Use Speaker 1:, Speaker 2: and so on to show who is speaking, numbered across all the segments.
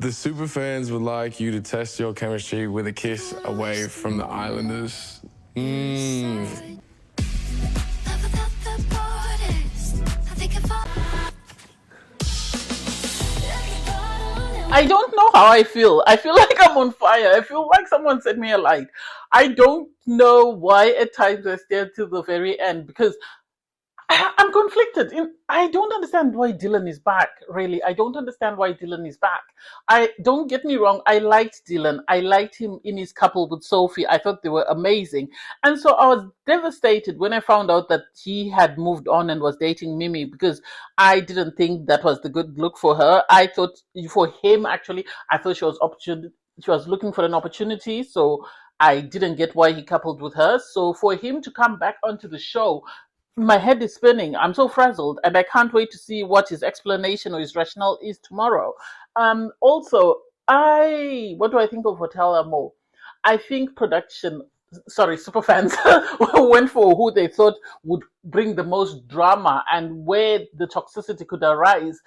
Speaker 1: The superfans would like you to test your chemistry with a kiss away from the Islanders.
Speaker 2: I don't know how I feel. I feel like I'm on fire. I feel like someone set me alight. I don't know why at times I stay till the very end because I'm conflicted. I don't understand why Dylan is back. Really, I don't understand why Dylan is back. I don't get me wrong. I liked Dylan. I liked him in his couple with Sophie. I thought they were amazing, and so I was devastated when I found out that he had moved on and was dating Mimi because I didn't think that was the good look for her. I thought for him actually, I thought she was opportun. She was looking for an opportunity. So I didn't get why he coupled with her. So for him to come back onto the show, my head is spinning. I'm so frazzled, and I can't wait to see what his explanation or his rationale is tomorrow. Also, I what do I think of Hotel Amore? I think production, sorry, superfans went for who they thought would bring the most drama and where the toxicity could arise.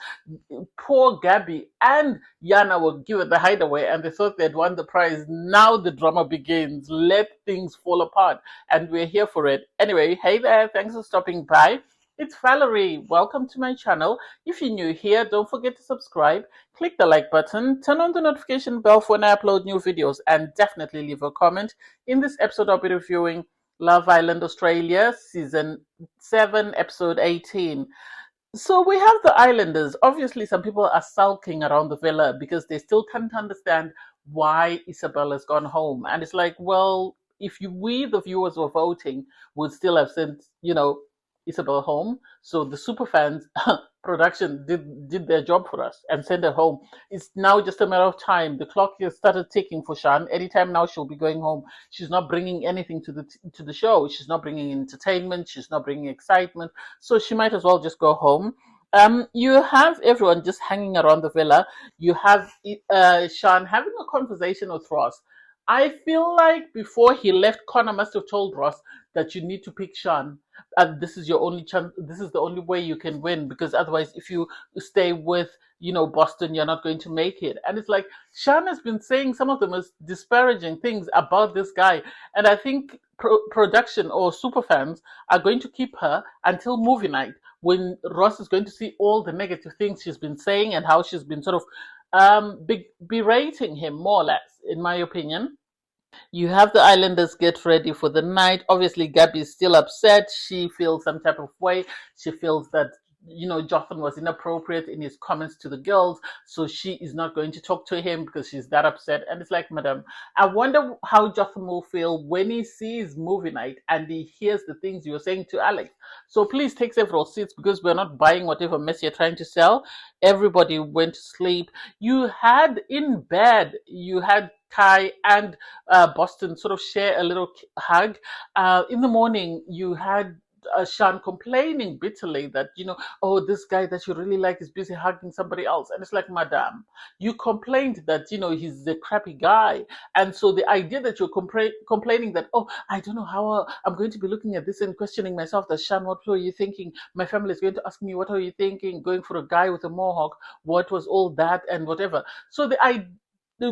Speaker 2: Poor Gabby and Yana were given the hideaway and they thought they'd won the prize. Now the drama begins. Let things fall apart. And we're here for it. Anyway, hey there. Thanks for stopping by. It's Valerie. Welcome to my channel. If you're new here, don't forget to subscribe. Click the like button. Turn on the notification bell for when I upload new videos. And definitely leave a comment. In this episode, I'll be reviewing Love Island Australia, Season 7, Episode 18. So we have the Islanders. Obviously, some people are sulking around the villa because they still can't understand why Isabella's gone home. And it's like, well, if we, the viewers, were voting, would still have sent, Isabella home. So the superfans production did their job for us and sent her home. It's now just a matter of time. The clock has started ticking for Shan. Anytime now she'll be going home. She's not bringing anything to the show. She's not bringing entertainment. She's not bringing excitement. So she might as well just go home. You have everyone just hanging around the villa. You have Shan having a conversation with Ross. I feel like before he left, Connor must have told Ross that you need to pick Shan. And this is your only chance. This is the only way you can win because otherwise, if you stay with, Boston, you're not going to make it. And it's like Shan has been saying some of the most disparaging things about this guy. And I think production or superfans are going to keep her until movie night when Ross is going to see all the negative things she's been saying and how she's been sort of berating him, more or less, in my opinion. You have the Islanders get ready for the night. Obviously, Gabby is still upset. She feels some type of way. She feels that, Jotham was inappropriate in his comments to the girls. So she is not going to talk to him because she's that upset. And it's like, madam, I wonder how Jotham will feel when he sees movie night and he hears the things you're saying to Alex. So please take several seats because we're not buying whatever mess you're trying to sell. Everybody went to sleep. You had in bed, you had Kai and Boston sort of share a little hug. In the morning, you had Shan complaining bitterly that, oh, this guy that you really like is busy hugging somebody else. And it's like, madam, you complained that, he's a crappy guy. And so the idea that you're complaining that, oh, I don't know how I'm going to be looking at this and questioning myself that, Shan, what were you thinking? My family is going to ask me, what are you thinking? Going for a guy with a mohawk, what was all that and whatever. So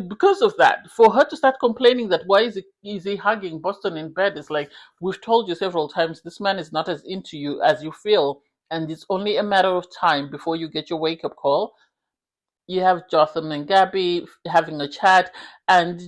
Speaker 2: because of that, for her to start complaining that why is he hugging Boston in bed, is like, we've told you several times, this man is not as into you as you feel, and it's only a matter of time before you get your wake-up call. You have Jotham and Gabby having a chat, and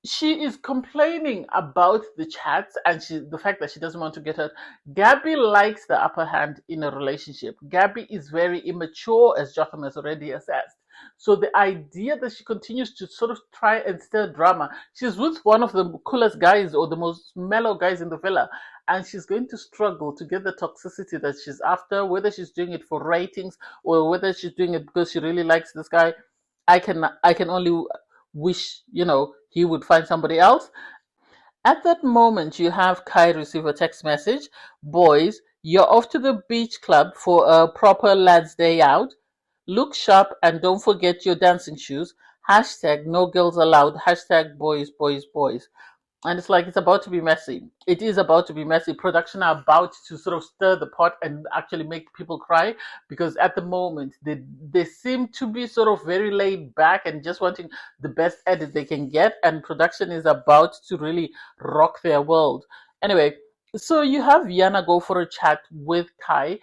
Speaker 2: she is complaining about the chats and the fact that she doesn't want to get hurt. Gabby likes the upper hand in a relationship. Gabby is very immature, as Jotham has already assessed. So the idea that she continues to sort of try and stir drama, she's with one of the coolest guys or the most mellow guys in the villa, and she's going to struggle to get the toxicity that she's after, whether she's doing it for ratings or whether she's doing it because she really likes this guy. I can only wish, he would find somebody else. At that moment, you have Kai receive a text message. Boys, you're off to the beach club for a proper lads day out. Look sharp and don't forget your dancing shoes. Hashtag no girls allowed. Hashtag boys, boys, boys. And it's like it's about to be messy. It is about to be messy. Production are about to sort of stir the pot and actually make people cry, because at the moment they seem to be sort of very laid back and just wanting the best edit they can get, and production is about to really rock their world. Anyway, so you have Yana go for a chat with Kai.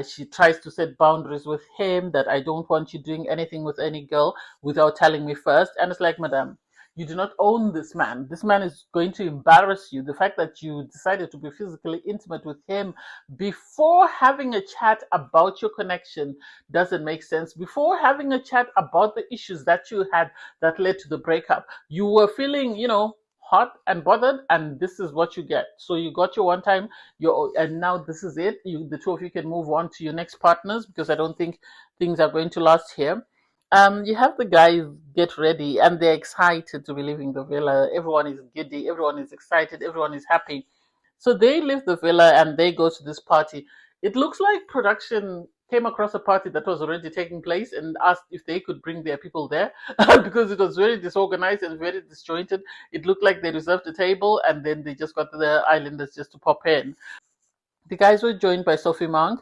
Speaker 2: She tries to set boundaries with him, that I don't want you doing anything with any girl without telling me first. And it's like, madam, you do not own this man. This man is going to embarrass you. The fact that you decided to be physically intimate with him before having a chat about your connection doesn't make sense. Before having a chat about the issues that you had that led to the breakup, you were feeling, hot and bothered, and this is what you get. So you got your one time, and now this is it. The two of you can move on to your next partners, because I don't think things are going to last here. You have the guys get ready and they're excited to be leaving the villa. Everyone is giddy, everyone is excited, everyone is happy. So they leave the villa and they go to this party. It looks like production came across a party that was already taking place and asked if they could bring their people there because it was very disorganized and very disjointed. It looked like they reserved a table and then they just got the islanders just to pop in. The guys were joined by Sophie Monk.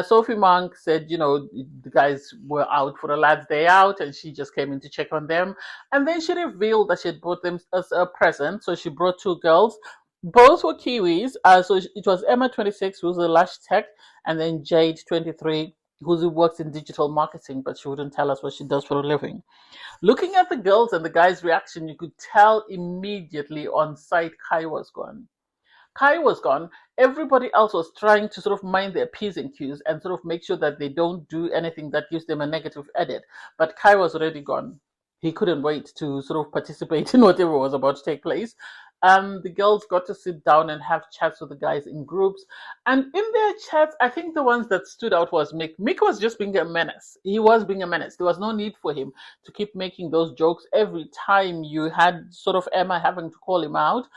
Speaker 2: Sophie Monk said, the guys were out for a lad's day out, and she just came in to check on them. And then she revealed that she had brought them as a present. So she brought two girls. Both were Kiwis. So it was Emma, 26, who's a Lush Tech, and then Jade, 23, who works in digital marketing, but she wouldn't tell us what she does for a living. Looking at the girls and the guys' reaction, you could tell immediately on sight Kai was gone. Kai was gone. Everybody else was trying to sort of mind their P's and Q's and sort of make sure that they don't do anything that gives them a negative edit. But Kai was already gone. He couldn't wait to sort of participate in whatever was about to take place. The girls got to sit down and have chats with the guys in groups. And in their chats, I think the ones that stood out was Mick. Mick was just being a menace. He was being a menace. There was no need for him to keep making those jokes every time you had sort of Emma having to call him out.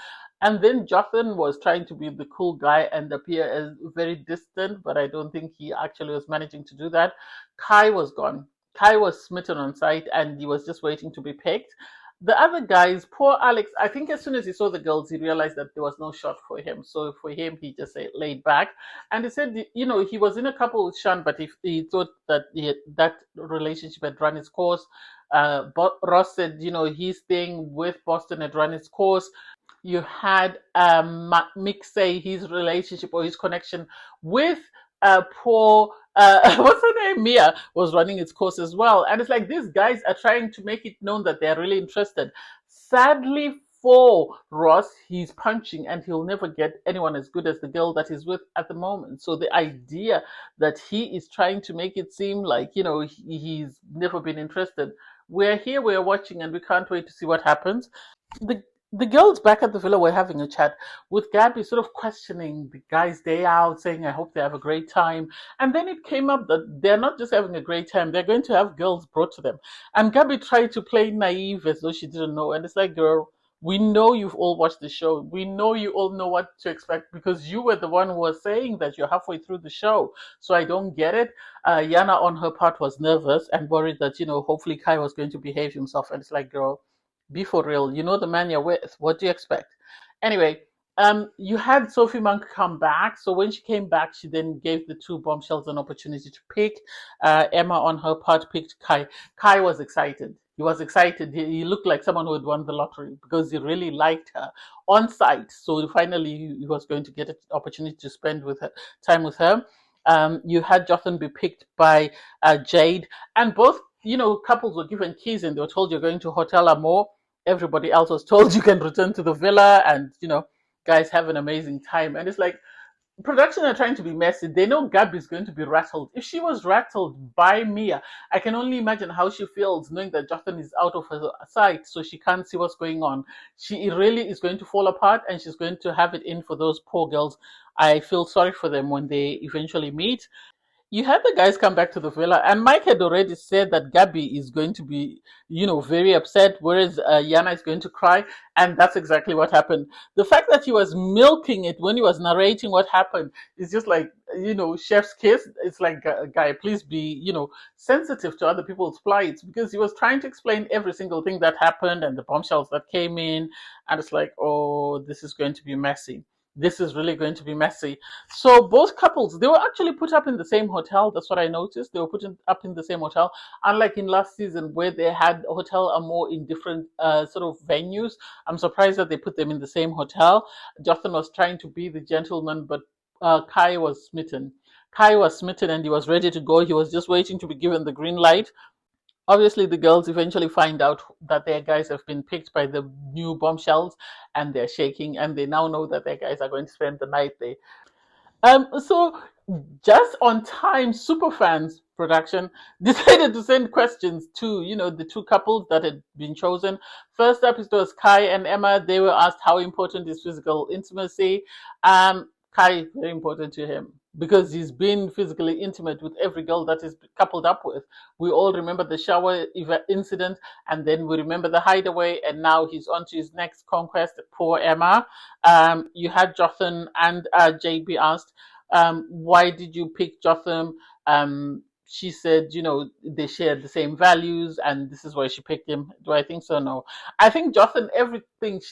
Speaker 2: And then Jotham was trying to be the cool guy and appear as very distant, but I don't think he actually was managing to do that. Kai was gone. Kai was smitten on sight and he was just waiting to be picked. The other guys, poor Alex, I think as soon as he saw the girls, he realized that there was no shot for him. So for him, he just laid back. And he said, he was in a couple with Shan, but he thought that that relationship had run its course. But Ross said, his thing with Boston had run its course. You had Mick say his relationship or his connection with poor what's her name, Mia, was running its course as well. And it's like these guys are trying to make it known that they're really interested. Sadly for Ross, he's punching and he'll never get anyone as good as the girl that he's with at the moment. So the idea that he is trying to make it seem like he's never been interested, we're here, we're watching, and we can't wait to see what happens. The girls back at the villa were having a chat with Gabby, sort of questioning the guys' day out, saying, I hope they have a great time. And then it came up that they're not just having a great time, they're going to have girls brought to them. And Gabby tried to play naive as though she didn't know. And it's like, girl, we know you've all watched the show. We know you all know what to expect because you were the one who was saying that you're halfway through the show. So I don't get it. Yana, on her part, was nervous and worried that, hopefully Kai was going to behave himself. And it's like, girl, be for real. You know the man you're with. What do you expect? Anyway, you had Sophie Monk come back. So when she came back, she then gave the two bombshells an opportunity to pick. Emma, on her part, picked Kai. Kai was excited. He was excited. He looked like someone who had won the lottery because he really liked her on site. So finally, he was going to get an opportunity to spend time with her. You had Jotham be picked by Jade, and both couples were given keys and they were told you're going to Hotel Amore. Everybody else was told you can return to the villa and guys have an amazing time. And it's like production are trying to be messy. They know Gabby's going to be rattled. If she was rattled by Mia, I can only imagine how she feels knowing that Jotham is out of her sight, so she can't see what's going on. She really is going to fall apart and she's going to have it in for those poor girls. I feel sorry for them when they eventually meet. You had the guys come back to the villa, and Mike had already said that Gabby is going to be, very upset, whereas Yana is going to cry, and that's exactly what happened. The fact that he was milking it when he was narrating what happened is just like, chef's kiss. It's like, guy, please be, sensitive to other people's plights, because he was trying to explain every single thing that happened and the bombshells that came in, and it's like, oh, this is going to be messy. This is really going to be messy. So both couples, they were actually put up in the same hotel. That's what I noticed. They were put up in the same hotel, unlike in last season where they had Hotel Amore in different sort of venues. I'm surprised that they put them in the same hotel. Jotham was trying to be the gentleman, but Kai was smitten. Kai was smitten and he was ready to go. He was just waiting to be given the green light. Obviously, the girls eventually find out that their guys have been picked by the new bombshells, and they're shaking, and they now know that their guys are going to spend the night there. So just on time, Superfans production decided to send questions to, the two couples that had been chosen. First up, it was Kai and Emma. They were asked how important is physical intimacy. Kai, very important to him because he's been physically intimate with every girl that he's coupled up with. We all remember the shower incident, and then we remember the hideaway, and now he's on to his next conquest. Poor Emma. You had Jotham and Jade be asked, why did you pick Jotham? She said, they shared the same values, and this is why she picked him. Do I think so? No. I think Jotham, everything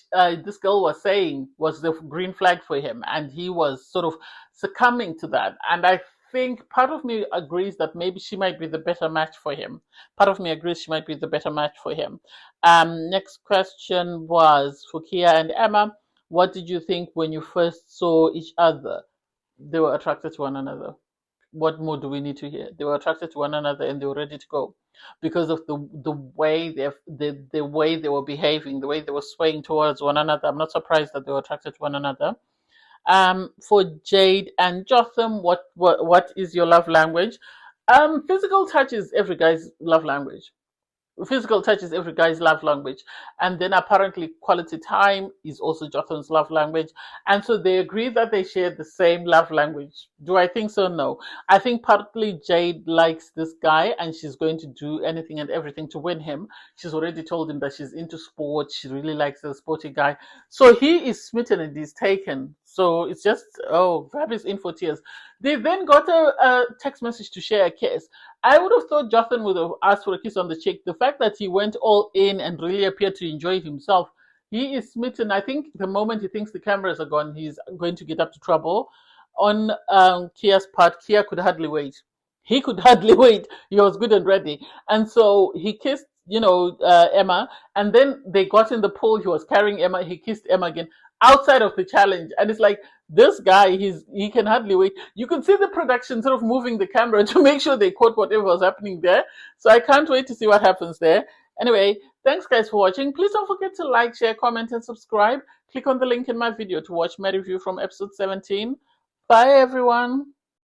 Speaker 2: this girl was saying was the green flag for him, and he was sort of succumbing to that. And I think part of me agrees that maybe she might be the better match for him. Part of me agrees she might be the better match for him. Next question was for Kia and Emma. What did you think when you first saw each other? They were attracted to one another. What more do we need to hear? They were attracted to one another and they were ready to go because of the way the way they were behaving, the way they were swaying towards one another. I'm not surprised that they were attracted to one another. For Jade and Jotham, what is your love language? Physical touch is every guy's love language. Physical touch is every guy's love language, and then apparently quality time is also Jotham's love language, and so they agree that they share the same love language. Do I think so? No. I think partly Jade likes this guy and she's going to do anything and everything to win him. She's already told him that she's into sports. She really likes a sporty guy, so he is smitten and he's taken. So it's just, oh, Grab is in for tears. They then got a text message to share a kiss. I would have thought Jotham would have asked for a kiss on the cheek. The fact that he went all in and really appeared to enjoy himself, he is smitten. I think the moment he thinks the cameras are gone, he's going to get up to trouble. On Kia's part, Kia could hardly wait. He could hardly wait. He was good and ready. And so he kissed, Emma, and then they got in the pool. He was carrying Emma. He kissed Emma again outside of the challenge. And it's like, this guy, he can hardly wait. You could see the production sort of moving the camera to make sure they caught whatever was happening there. So I can't wait to see what happens there. Anyway, thanks guys for watching. Please don't forget to like, share, comment, and subscribe. Click on the link in my video to watch my review from episode 17. Bye everyone.